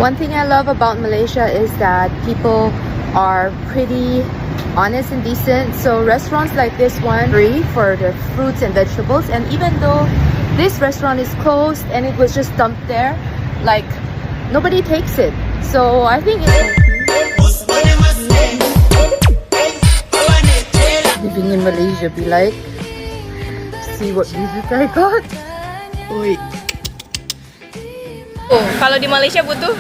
One thing I love about Malaysia is that people are pretty honest and decent. So restaurants like this one free for the fruits and vegetables, and even though this restaurant is closed and it was just dumped there, like nobody takes it. So I think living in Malaysia be like, see what visit I got. Oi. Oh, kalau di Malaysia butuh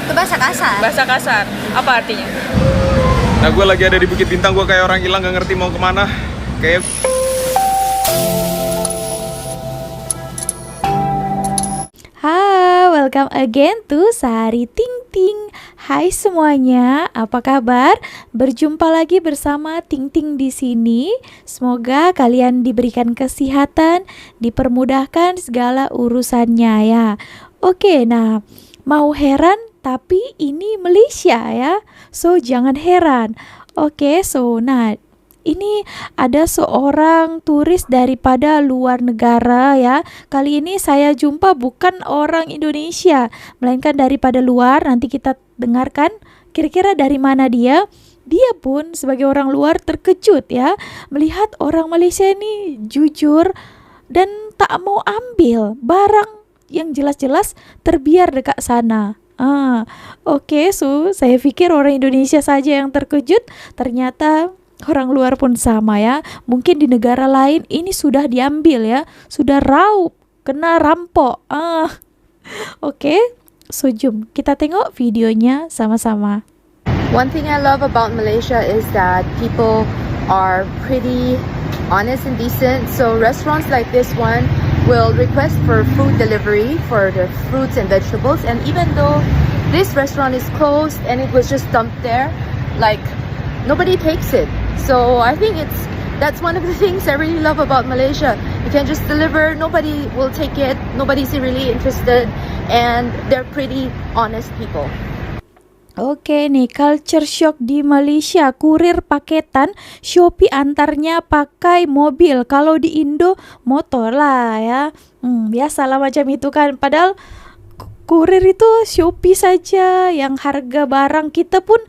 Itu bahasa kasar. bahasa kasar. Apa artinya? Nah, gue lagi ada di Bukit Bintang, gue kayak orang hilang, gak ngerti mau kemana. Kayak Hai, welcome again to Sari Ting Ting. Hai semuanya, apa kabar? Berjumpa lagi bersama Ting Ting di sini. Semoga kalian diberikan kesehatan, dipermudahkan segala urusannya ya. Oke, nah, mau heran tapi ini Malaysia ya. So jangan heran. Oke, nah ini ada seorang turis daripada luar negara ya. Kali ini saya jumpa bukan orang Indonesia, melainkan daripada luar. Nanti kita dengarkan kira-kira dari mana dia. Dia pun sebagai orang luar terkejut ya, melihat orang Malaysia ini jujur dan tak mau ambil barang yang jelas-jelas terbiar dekat sana. Oke, so saya pikir orang Indonesia saja yang terkejut, ternyata orang luar pun sama ya. Mungkin di negara lain ini sudah diambil ya, sudah raup, kena rampok. Oke, so jom kita tengok videonya sama-sama. One thing I love about Malaysia is that people are pretty honest and decent. So restaurants like this one will request for food delivery for the fruits and vegetables, and even though this restaurant is closed and it was just dumped there, like nobody takes it. So I think that's one of the things I really love about Malaysia. You can just deliver, nobody will take it, nobody's really interested, and they're pretty honest people. Oke nih, culture shock di Malaysia. Kurir paketan Shopee antarnya pakai mobil. Kalau di Indo motor lah ya. Biasalah macam itu kan. Padahal kurir itu Shopee saja yang harga barang kita pun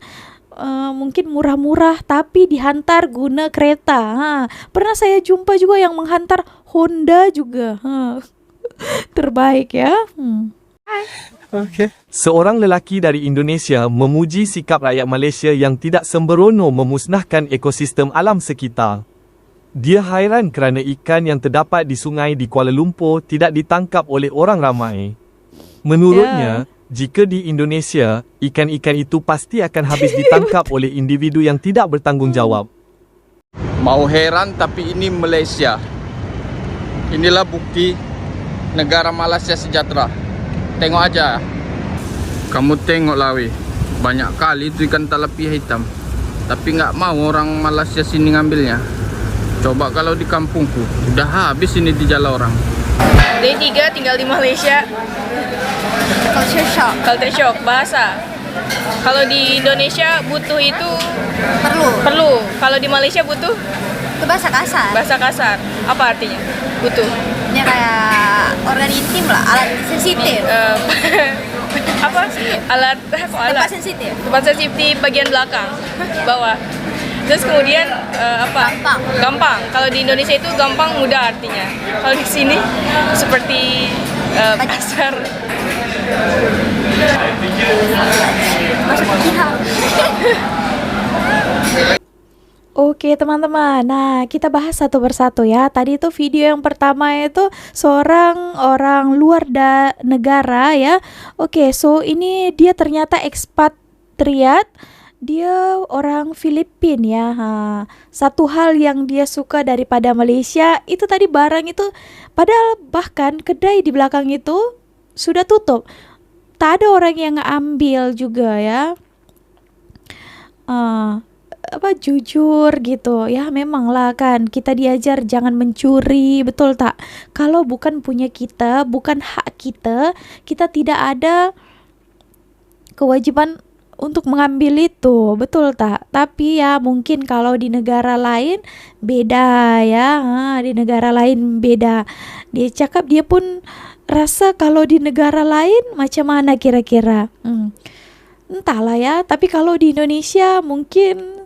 mungkin murah-murah, tapi dihantar guna kereta. Pernah saya jumpa juga yang menghantar Honda juga. Terbaik ya. Seorang lelaki dari Indonesia memuji sikap rakyat Malaysia yang tidak sembrono memusnahkan ekosistem alam sekitar. Dia hairan kerana ikan yang terdapat di sungai di Kuala Lumpur tidak ditangkap oleh orang ramai. Menurutnya, jika di Indonesia, ikan-ikan itu pasti akan habis ditangkap oleh individu yang tidak bertanggungjawab. mau heran tapi ini Malaysia. Inilah bukti negara Malaysia sejahtera. Tengok aja. Kamu tengok lawi, banyak kali itu ikan talapia hitam, tapi nggak mau orang Malaysia sini ngambilnya. Coba kalau di kampungku, udah habis ini di jalan orang. Day 3 tinggal di Malaysia. Culture shock. Culture shock, bahasa. Kalau di Indonesia butuh itu perlu. Kalau di Malaysia butuh Itu bahasa kasar. bahasa kasar. Apa artinya? Butuh. Ya kayak organ intim lah, alat sensitif. Apa? Alat Tempat sensitif. tempat sensitif di bagian belakang, bawah. Terus kemudian apa? Gampang. Kalau di Indonesia itu gampang, mudah artinya. Kalau di sini seperti kasar. Masuk pihak. Oke teman-teman, nah kita bahas satu persatu ya. Tadi itu video yang pertama itu seorang orang luar negara ya. Oke, so ini dia ternyata ekspatriat. Dia orang Filipina ya. Satu hal yang dia suka daripada Malaysia itu tadi barang itu, padahal bahkan kedai di belakang itu sudah tutup. Tak ada orang yang ngambil juga ya. Jujur gitu ya, memang lah kan kita diajar jangan mencuri, betul tak? Kalau bukan punya kita, bukan hak kita, kita tidak ada kewajiban untuk mengambil itu, betul tak? Tapi ya mungkin kalau di negara lain beda ya, di negara lain beda. Dia cakap dia pun rasa kalau di negara lain macam mana kira-kira? Entahlah ya, tapi kalau di Indonesia mungkin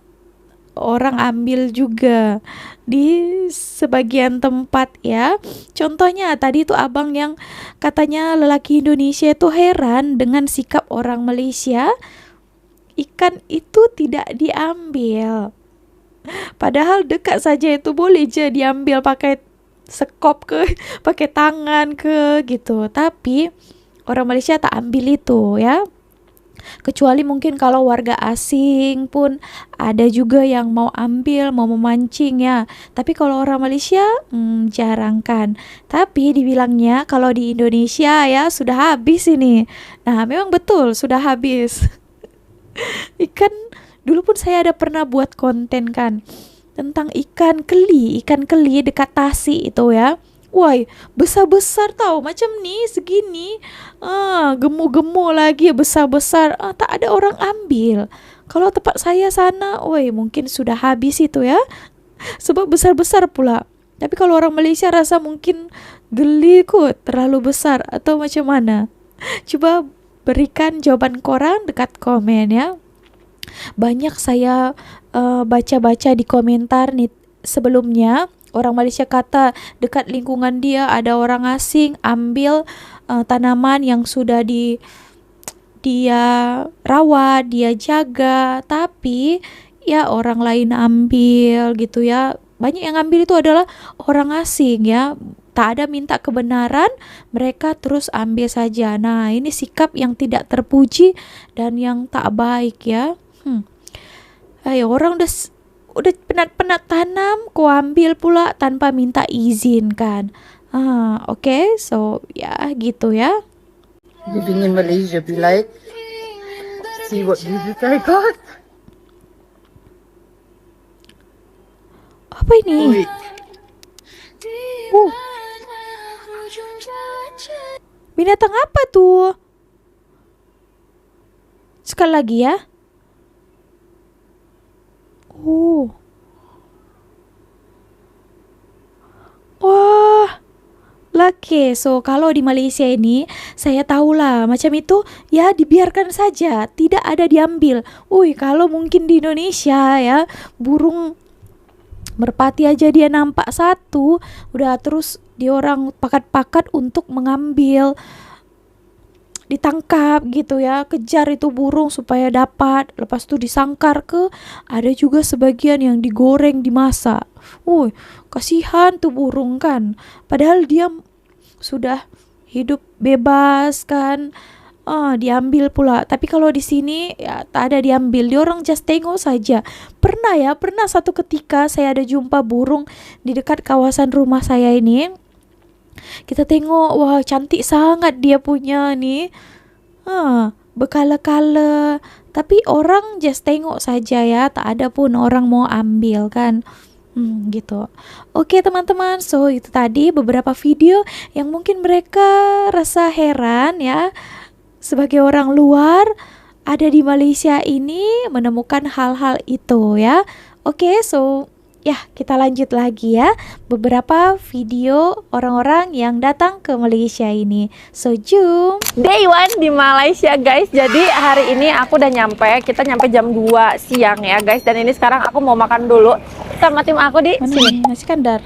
orang ambil juga di sebagian tempat ya. Contohnya tadi itu abang yang katanya lelaki Indonesia itu heran dengan sikap orang Malaysia, ikan itu tidak diambil. Padahal dekat saja itu boleh je diambil pakai sekop ke, pakai tangan ke gitu. Tapi orang Malaysia tak ambil itu ya. Kecuali mungkin kalau warga asing pun ada juga yang mau ambil, mau memancing ya. Tapi kalau orang Malaysia jarang kan. Tapi dibilangnya kalau di Indonesia ya sudah habis ini. Nah memang betul sudah habis. Ikan dulu pun saya ada pernah buat konten kan tentang ikan keli dekat Tasik itu ya. Woi, besar-besar tau, macam ni segini. Gemuk-gemuk lagi, besar-besar. Tak ada orang ambil. Kalau tempat saya sana, woi, mungkin sudah habis itu ya. Sebab besar-besar pula. Tapi kalau orang Malaysia rasa mungkin geli kot, terlalu besar atau macam mana. Coba berikan jawaban korang dekat komen ya. Banyak saya baca-baca di komentar nih sebelumnya. Orang Malaysia kata dekat lingkungan dia ada orang asing ambil tanaman yang sudah dia rawat, dia jaga, tapi ya orang lain ambil gitu ya. Banyak yang ambil itu adalah orang asing ya. Tak ada minta kebenaran, mereka terus ambil saja. Nah, ini sikap yang tidak terpuji dan yang tak baik ya. Ayo, orang udah penat-penat tanam, kau ambil pula tanpa minta izin kan. Okay, so ya gitu ya. Living in Malaysia be like, see what music I got. Apa ini? Binatang apa tuh? Sekali lagi ya. Wah, laki. So kalau di Malaysia ini saya tahulah macam itu ya, dibiarkan saja, tidak ada diambil. Kalau mungkin di Indonesia ya, burung merpati aja dia nampak satu, udah terus dia orang pakat-pakat untuk mengambil, ditangkap gitu ya, kejar itu burung supaya dapat, lepas tu disangkar ke, ada juga sebagian yang digoreng, dimasak. Kasihan tuh burung kan, padahal dia sudah hidup bebas kan. Diambil pula. Tapi kalau di sini ya tak ada diambil, dia orang just tengok saja. Pernah satu ketika saya ada jumpa burung di dekat kawasan rumah saya ini. Kita tengok, wah cantik sangat dia punya nih. Berkala-kala. Tapi orang just tengok saja ya, tak ada pun orang mau ambil kan. Gitu. Oke teman-teman, so itu tadi beberapa video yang mungkin mereka rasa heran ya. Sebagai orang luar ada di Malaysia ini menemukan hal-hal itu ya. Oke, so ya kita lanjut lagi ya. Beberapa video orang-orang yang datang ke Malaysia ini. So jom. Day 1 di Malaysia guys. Jadi hari ini aku udah nyampe. Kita nyampe jam 2 siang ya guys. Dan ini sekarang aku mau makan dulu sama tim aku di sini. Nasi kandar.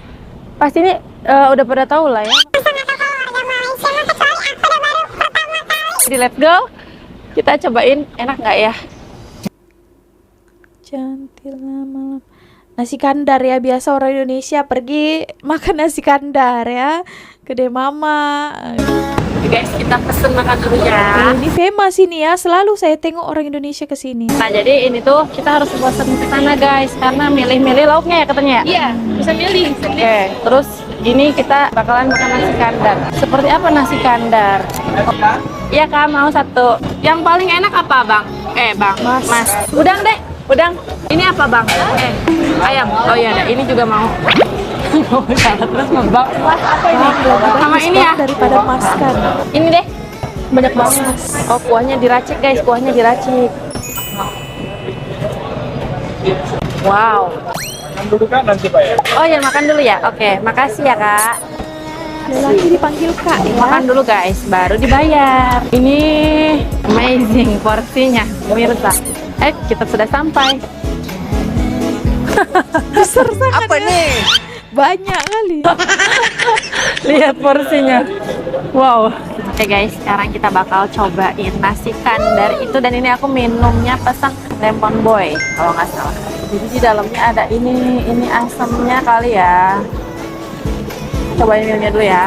Pasti ini udah pada tahu lah ya. Jadi let's go. Kita cobain enak nggak ya? Cantik malam. Nasi kandar ya, biasa orang Indonesia pergi makan nasi kandar ya. Kedai mama. Guys, kita pesen makan dulu ya. Ini famous ini ya, selalu saya tengok orang Indonesia ke sini. Nah, jadi ini tuh kita harus pesen ke sana guys, karena milih-milih lauknya ya katanya ya? Iya, bisa milih. Oke, terus ini kita bakalan makan nasi kandar. Seperti apa nasi kandar? Iya Kak, mau satu. Yang paling enak apa Bang? Bang, Mas. Udang deh, udang. Ini apa Bang? Ayam. Oh iya, ini juga mau. Terus Bang, Mas apa ini? Sama ini ya? Daripada maskan. Ini deh, banyak banget. Oh, kuahnya diracik guys, kuahnya diracik. Wow. Makan dulu kan nanti Pak ya? Oh ya, makan dulu ya. Oke, makasih ya Kak. Lelaki dipanggil Kak ya. Makan dulu guys, baru dibayar. Ini amazing porsinya, pemirsa. Kita sudah sampai. Besar sangat. Apa nih? Banyak kali. Lihat porsinya. Wow. Oke guys, sekarang kita bakal cobain nasi kandar itu, dan ini aku minumnya pesan lemon boy kalau nggak salah. Jadi di dalamnya ada ini asamnya kali ya. Cobain minumnya dulu ya.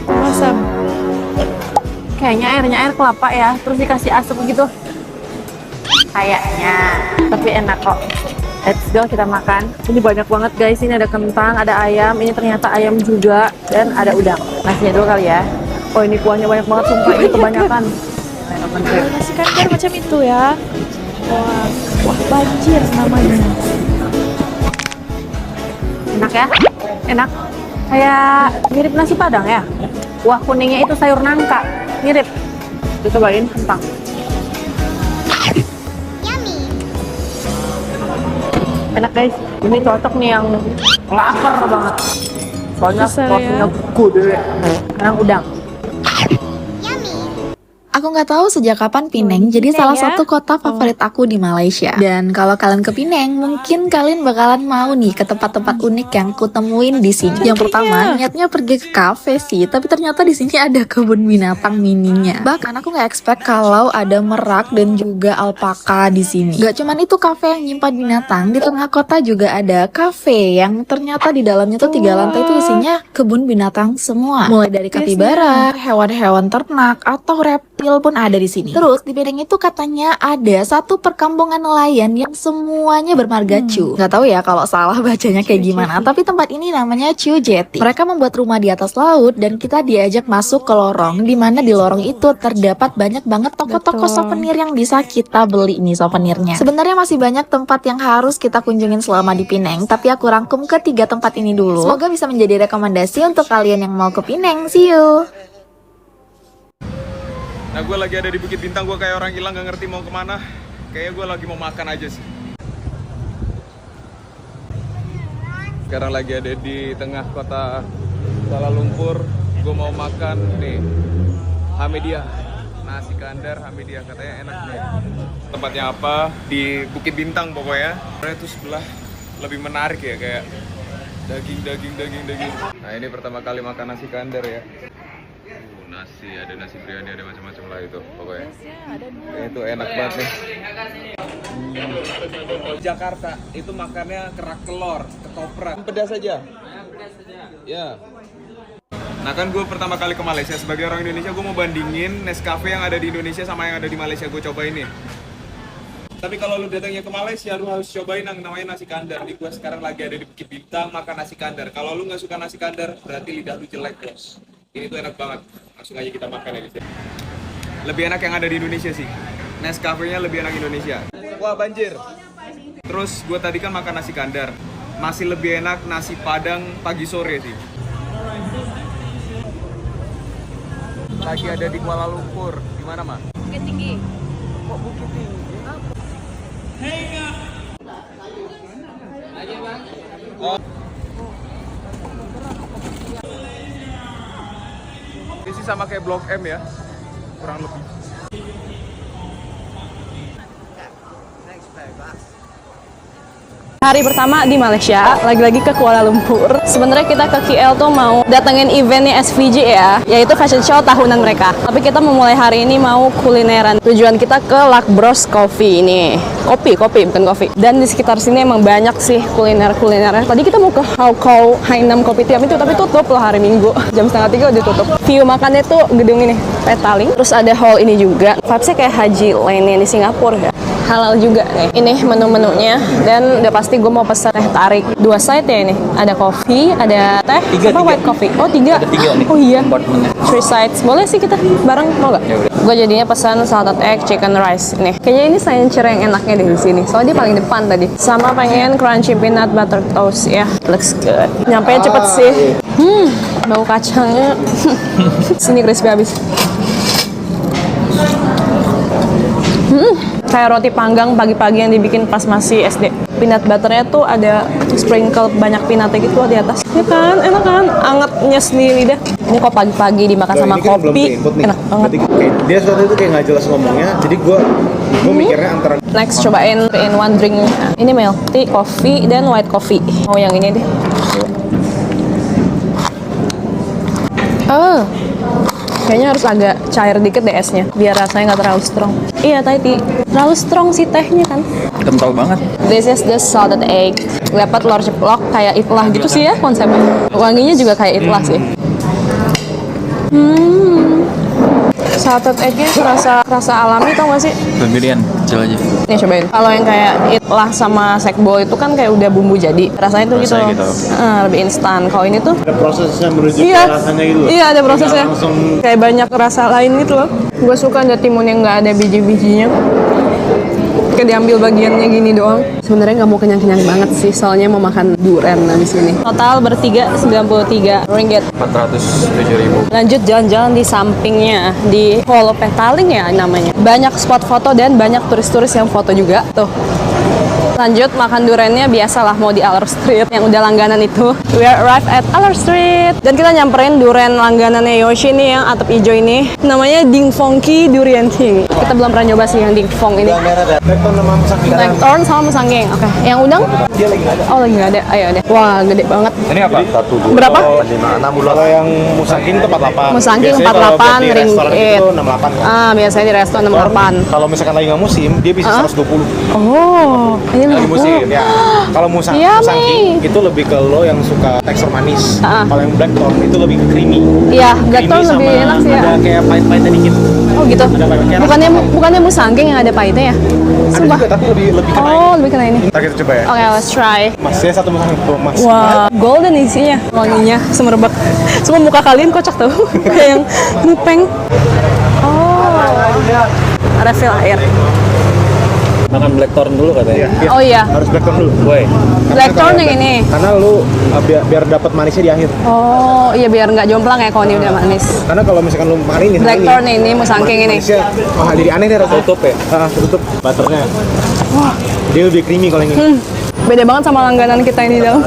Asam. Kayaknya airnya air kelapa ya, terus dikasih asam gitu. Kayaknya, tapi enak kok. Let's go, kita makan. Ini banyak banget guys, ini ada kentang, ada ayam, ini ternyata ayam juga, dan ada udang. Nasinya dulu kali ya. Oh ini kuahnya banyak banget, sumpah ini kebanyakan. Nasi kandar macam itu ya. Wah, banjir namanya. Enak ya? Enak. Kayak mirip nasi padang ya. Kuah kuningnya itu sayur nangka, mirip. Cobain kentang. Enak guys, ini cocok nih yang lapar banget. Soalnya Besar porsinya ya. gede. Sekarang udang. Aku nggak tahu sejak kapan Penang jadi salah ya? satu kota favorit aku di Malaysia. Dan kalau kalian ke Penang, mungkin kalian bakalan mau nih ke tempat-tempat unik yang kutemuin di sini. Yang pertama, niatnya pergi ke kafe sih, tapi ternyata di sini ada kebun binatang mininya. Bahkan aku nggak expect kalau ada merak dan juga alpaka di sini. Gak cuman itu kafe yang nyimpan binatang, di tengah kota juga ada kafe yang ternyata di dalamnya tuh 3 lantai itu isinya kebun binatang semua. Mulai dari kapibara, hewan-hewan ternak atau reptil pun ada di sini. Terus di Penang itu katanya ada satu perkampungan nelayan yang semuanya bermarga Chu. Gak tahu ya kalau salah bacanya kayak gimana. Tapi tempat ini namanya Chu Jetty. Mereka membuat rumah di atas laut dan kita diajak masuk ke lorong, di mana di lorong itu terdapat banyak banget toko-toko souvenir yang bisa kita beli nih souvenirnya. Sebenarnya masih banyak tempat yang harus kita kunjungin selama di Penang, tapi aku rangkum ke 3 tempat ini dulu. Semoga bisa menjadi rekomendasi untuk kalian yang mau ke Penang. See you. Nah gue lagi ada di Bukit Bintang, gue kayak orang hilang gak ngerti mau kemana. Kayaknya gue lagi mau makan aja sih. Sekarang lagi ada di tengah kota Kuala Lumpur. Gue mau makan nih Hamidiah, nasi kandar Hamidiah, katanya enak nih. Tempatnya apa? Di Bukit Bintang pokoknya. Itu sebelah lebih menarik ya, kayak daging. Nah ini pertama kali makan nasi kandar ya. Nasi, ada nasi biryani, ada macam-macam lah itu pokoknya. Itu enak banget nih. Jakarta itu makannya kerak telur, ketoprak. Pedas saja. Ya. Nah kan gue pertama kali ke Malaysia sebagai orang Indonesia, gue mau bandingin Nescafe yang ada di Indonesia sama yang ada di Malaysia, gue cobain nih. Tapi kalau lu datangnya ke Malaysia, lu harus cobain yang namanya nasi kandar. Di gue sekarang lagi ada di Bukit Bintang makan nasi kandar. Kalau lu nggak suka nasi kandar, berarti lidah lu jelek bos. Ini tuh enak banget, langsung aja kita makan ya guys. Lebih enak yang ada di Indonesia sih. Nescafe-nya lebih enak Indonesia. Wah banjir. Terus gue tadi kan makan nasi kandar, masih lebih enak nasi padang pagi sore sih. Lagi ada di Kuala Lumpur, di mana mah? Bukit Tinggi. Kok Bukit Tinggi? Ini sih sama kayak Blok M ya, kurang lebih. Hari pertama di Malaysia, lagi-lagi ke Kuala Lumpur. Sebenarnya kita ke KL tuh mau datengin eventnya SVJ ya, yaitu fashion show tahunan mereka. Tapi kita memulai hari ini mau kulineran. Tujuan kita ke Lakbros Coffee ini. Kopi bukan kopi. Dan di sekitar sini emang banyak sih kuliner-kulinernya. Tadi kita mau ke Hau Kau Hainam Kopi Tiam itu, tapi tutup loh hari Minggu. Jam 2:30 udah tutup. View makannya tuh gedung ini, Petaling. Terus ada hall ini juga. Vibes-nya kayak Haji Lane di Singapura ya. Halal juga nih. Ini menu-menunya, dan udah pasti gue mau pesan teh tarik 2 side ya ini. Ada kopi, ada teh, sama white coffee. Oh 3. Ada 3 nih. Oh iya. 3 sides. Boleh sih kita bareng, mau gak? Gue jadinya pesan salted egg, chicken rice. Nih, kayaknya ini saincer yang enaknya di sini. Soalnya dia paling depan tadi. Sama pengen crunchy peanut butter toast ya. Looks good. Nyampe cepet sih. Bau kacangnya. Sini crispy habis. Kayak roti panggang pagi-pagi yang dibikin pas masih SD. Peanut butternya tuh ada sprinkle banyak peanutnya gitu di atas. Ya kan, enak kan? Angetnya sendiri dah. Ini kok pagi-pagi dimakan sama ini kan belum kopi. ke-input nih. Enak banget. Berarti kayak dia suatu itu kayak nggak jelas ngomongnya, jadi gue mikirnya antara Next, cobain 3-in-1 drink. Ini milk tea, coffee, dan white coffee. Mau yang ini deh. Kayaknya harus agak cair dikit deh esnya, biar rasanya nggak terlalu strong. Iya, tadi terlalu strong sih tehnya kan. Kental banget. This is the salted egg. Dapat telur ceplok kayak itlah gitu sih ya konsepnya. Wanginya juga kayak itlah sih. Salted egg-nya rasa alami, tau gak sih? Pembelian, coba aja. Nih cobain. Kalau yang kayak itlah sama sekbo itu kan kayak udah bumbu jadi. Rasanya tuh gitu. Rasanya gitu. Lebih instan. Kalau ini tuh ada prosesnya menuju ke iya, rasanya gitu. iya ada prosesnya. Nggak langsung Kayak banyak rasa lain gitu loh. Gue suka ada timun yang nggak ada biji-bijinya. Kayak diambil bagiannya gini doang. Sebenarnya nggak mau kenyang-kenyang banget sih, soalnya mau makan durian habis ini. Total bertiga 93 ringgit. 407.000. Lanjut jalan-jalan di sampingnya, di Hall Petaling ya namanya. Banyak spot foto dan banyak turis-turis yang foto juga. Tuh. Lanjut makan duriannya biasalah mau di Alor Street yang udah langganan itu. We are arrived at Alor Street dan kita nyamperin durian langganannya Yoshi nih yang atap hijau ini. Namanya Ding Fongki Durian King. Kita belum pernah nyoba sih yang Ding Fong ini. Blackthorn sama musangking. Oke. Yang udang? Oh lagi nggak ada. Ayo deh. Wah gede banget. Ini apa? Berapa? Kalau yang musangking itu 48. Musangking Biasanya kalau buat 48 di restoran ringgit. itu 68 kan. Biasanya di restoran 68. Kalau misalkan lagi nggak musim, dia bisa 120. Oh, ini Lagi musim ya. Kalau Yummy. musangking itu lebih ke lo yang suka tekstur manis. Kalau yang blackthorn itu lebih creamy. Iya, blackthorn Creamy lebih sama enak sih ya. ada kayak pahit-pahitnya dikit. Oh gitu. Ada kayak Bukannya musangking yang ada pahitnya ya? ada Sumpah. juga tapi lebih kena Oh, ini. lebih kena ini. Ntar kita coba ya. Oke, let's try. Mas, saya satu musangking tuh, Mas. Wah, golden isinya, wanginya semerbak. Semua muka kalian kocak tuh, kayak yang mupeng. Oh, refill air. Makan blackthorn dulu katanya. Iya, Oh iya, harus blackthorn dulu. Woi, blackthorn yang ini. Karena lu biar dapat manisnya di akhir. Oh iya, biar nggak jomplang ya kalau ini udah manis. Karena kalau misalkan lu makan ini, Blackthorn ini, musangking ini. manisnya jadi aneh deh rasanya. tutup ya. Tutup butternya. Wah, dia lebih creamy kalau yang ini. Beda banget sama langganan kita ini dalam.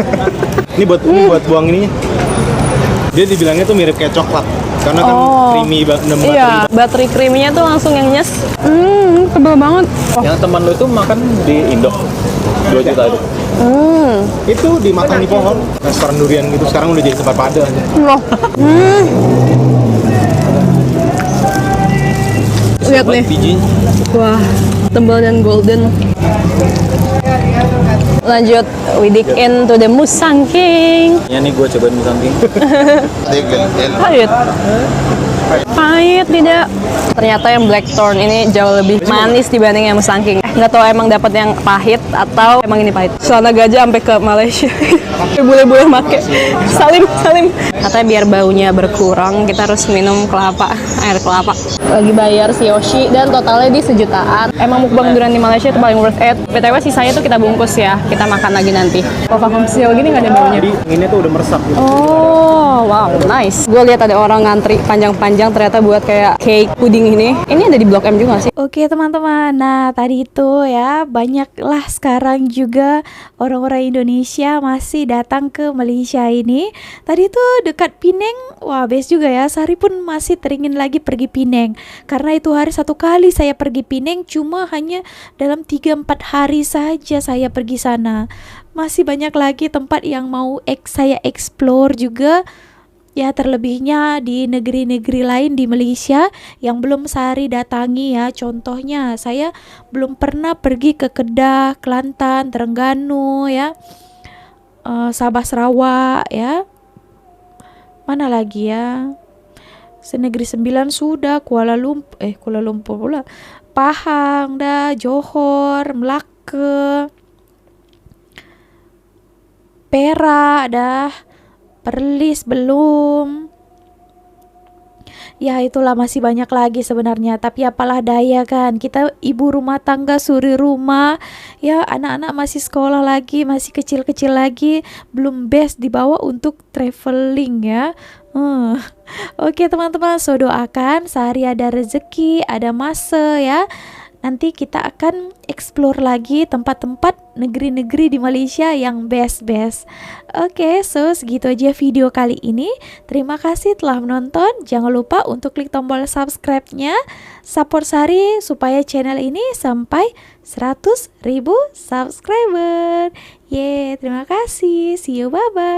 Ini buat buang ininya. Dia dibilangnya tuh mirip kayak coklat. Karena kan creamy banget. Iya, battery creamy-nya tuh langsung yang nyes. Tebel banget. Yang teman lu itu makan di Indo 2 juta itu. Itu dimakan di pohon. Restoran durian gitu sekarang udah jadi tempat padang. Loh. Lihat nih. Bijinya. Wah, tebal dan golden. Lanjut, we dig into the musangking. Ya nih gue cobain musangking. Pahit. Pahit tidak. Ternyata yang blackthorn ini jauh lebih manis dibanding yang musangking. Nggak tahu emang dapat yang pahit atau emang ini pahit. Celana gajah sampai ke Malaysia. Boleh-boleh make. Salim. Katanya biar baunya berkurang, kita harus minum air kelapa. Lagi bayar si Yoshi dan totalnya di 1 jutaan. Emang mukbang durian di Malaysia itu paling worth it. BTW sisanya tuh kita bungkus ya. Kita makan lagi nanti. Kalau konsumsi gini nggak ada baunya. Jadi ini tuh udah meresap gitu. Oh, wow, nice. Gue lihat ada orang ngantri panjang-panjang ternyata buat kayak cake puding ini. Ini ada di Blok M juga nggak sih? Oke teman-teman, nah tadi itu ya banyaklah sekarang juga orang-orang Indonesia masih datang ke Malaysia ini. Tadi tuh dekat Penang, wah best juga ya. Sari pun masih teringin lagi pergi Penang. Karena itu hari 1 kali saya pergi Penang, cuma hanya dalam 3-4 hari saja saya pergi sana. Masih banyak lagi tempat yang mau saya explore juga. Ya terlebihnya di negeri-negeri lain di Malaysia yang belum Sari datangi ya. Contohnya saya belum pernah pergi ke Kedah, Kelantan, Terengganu ya, Sabah Sarawak ya. Mana lagi ya? Senegeri 9 sudah, Kuala Lumpur pula, Pahang dah, Johor, Melaka, Perak dah, Perlis belum. Ya itulah masih banyak lagi sebenarnya. Tapi apalah daya kan, kita ibu rumah tangga suri rumah. Ya anak-anak masih sekolah lagi, masih kecil-kecil lagi, belum best dibawa untuk traveling ya. Oke teman-teman, so doakan Sari ada rezeki, ada masa ya. nanti kita akan explore lagi tempat-tempat negeri-negeri di Malaysia yang best-best. Oke, so segitu aja video kali ini. Terima kasih telah menonton. Jangan lupa untuk klik tombol subscribe-nya. Support Sari supaya channel ini sampai 100.000 subscriber. Yeay, terima kasih. See you, bye-bye.